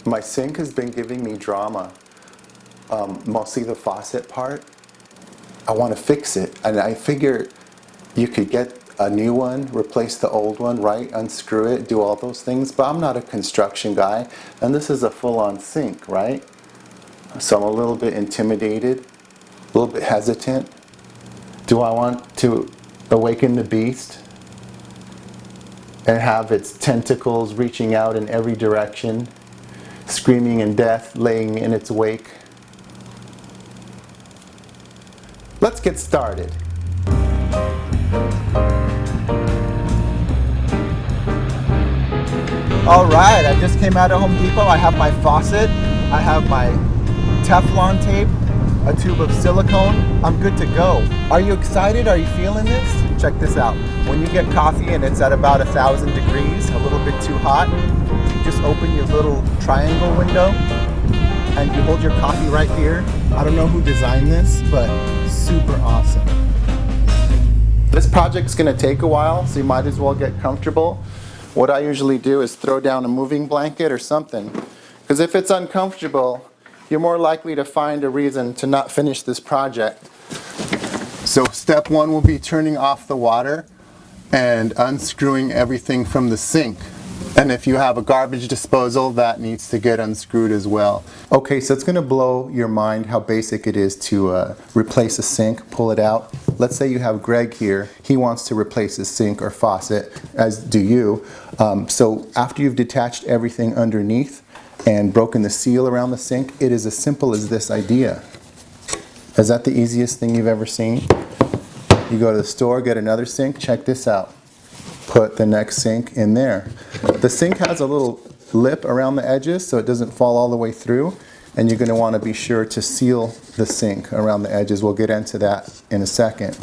My sink has been giving me drama, mostly the faucet part. I want to fix it, and I figure you could get a new one, replace the old one, right? Unscrew it, do all those things, but I'm not a construction guy, and this is a full-on sink, right? So I'm a little bit intimidated, a little bit hesitant. Do I want to awaken the beast and have its tentacles reaching out in every direction, screaming in death, laying in its wake? Let's get started. Alright, I just came out of Home Depot. I have my faucet, I have my Teflon tape, a tube of silicone. I'm good to go. Are you excited? Are you feeling this? Check this out. When you get coffee and it's at about 1,000 degrees, a little bit too hot, you just open your little triangle window and you hold your coffee right here. I don't know who designed this, but super awesome. This project's gonna take a while, so you might as well get comfortable. What I usually do is throw down a moving blanket or something, because if it's uncomfortable, you're more likely to find a reason to not finish this project. So step one will be turning off the water and unscrewing everything from the sink. And if you have a garbage disposal, that needs to get unscrewed as well. Okay, so it's gonna blow your mind how basic it is to replace a sink, pull it out. Let's say you have Greg here. He wants to replace his sink or faucet, as do you. So after you've detached everything underneath and broken the seal around the sink, it is as simple as this idea. Is that the easiest thing you've ever seen? You go to the store, get another sink, check this out. Put the next sink in there. The sink has a little lip around the edges so it doesn't fall all the way through, and you're going to want to be sure to seal the sink around the edges. We'll get into that in a second.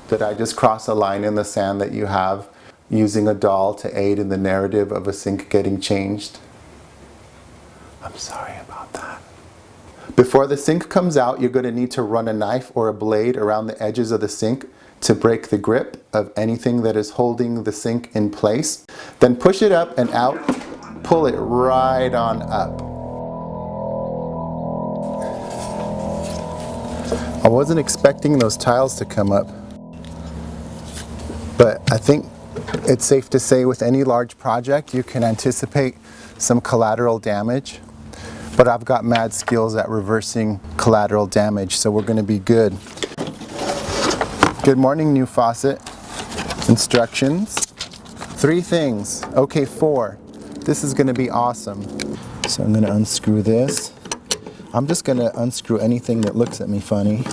Did I just cross a line in the sand that you have using a doll to aid in the narrative of a sink getting changed? I'm sorry about that. Before the sink comes out, you're going to need to run a knife or a blade around the edges of the sink to break the grip of anything that is holding the sink in place. Then push it up and out, pull it right on up. I wasn't expecting those tiles to come up, but I think it's safe to say with any large project you can anticipate some collateral damage. But I've got mad skills at reversing collateral damage, so we're going to be good. Good morning, new faucet. Instructions. 3 things. Okay, 4. This is going to be awesome. So I'm going to unscrew this. I'm just going to unscrew anything that looks at me funny.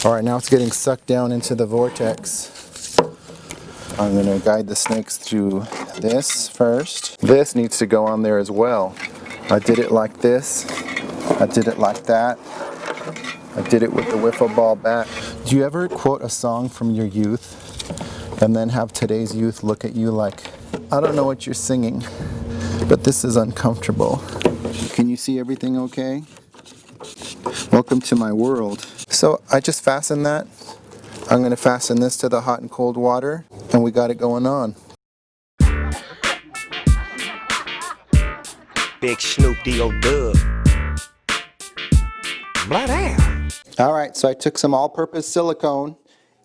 All right, now it's getting sucked down into the vortex. I'm going to guide the snakes through this first. This needs to go on there as well. I did it like this. I did it like that. I did it with the wiffle ball bat. Do you ever quote a song from your youth and then have today's youth look at you like, I don't know what you're singing, but this is uncomfortable. Can you see everything okay? Welcome to my world. So I just fastened that. I'm going to fasten this to the hot and cold water, and we got it going on. Big Snoop D.O. Dub. Blah damn. All right, so I took some all-purpose silicone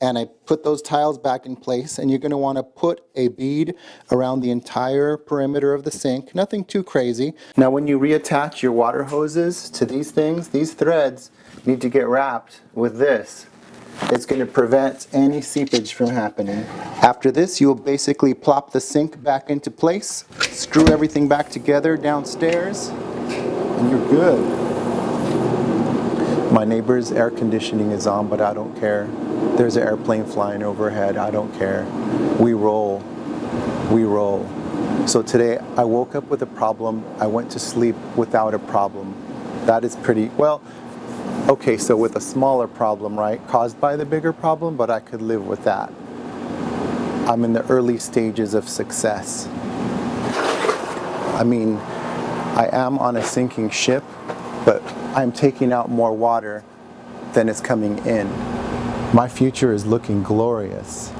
and I put those tiles back in place, and you're going to want to put a bead around the entire perimeter of the sink. Nothing too crazy. Now when you reattach your water hoses to these things, these threads need to get wrapped with this. It's going to prevent any seepage from happening. After this, you'll basically plop the sink back into place, screw everything back together downstairs, and you're good. My neighbor's air conditioning is on, but I don't care. There's an airplane flying overhead. I don't care. We roll. We roll. So today I woke up with a problem. I went to sleep without a problem. That is pretty, well, okay, so with a smaller problem, right? Caused by the bigger problem, but I could live with that. I'm in the early stages of success. I mean, I am on a sinking ship, but I'm taking out more water than is coming in. My future is looking glorious.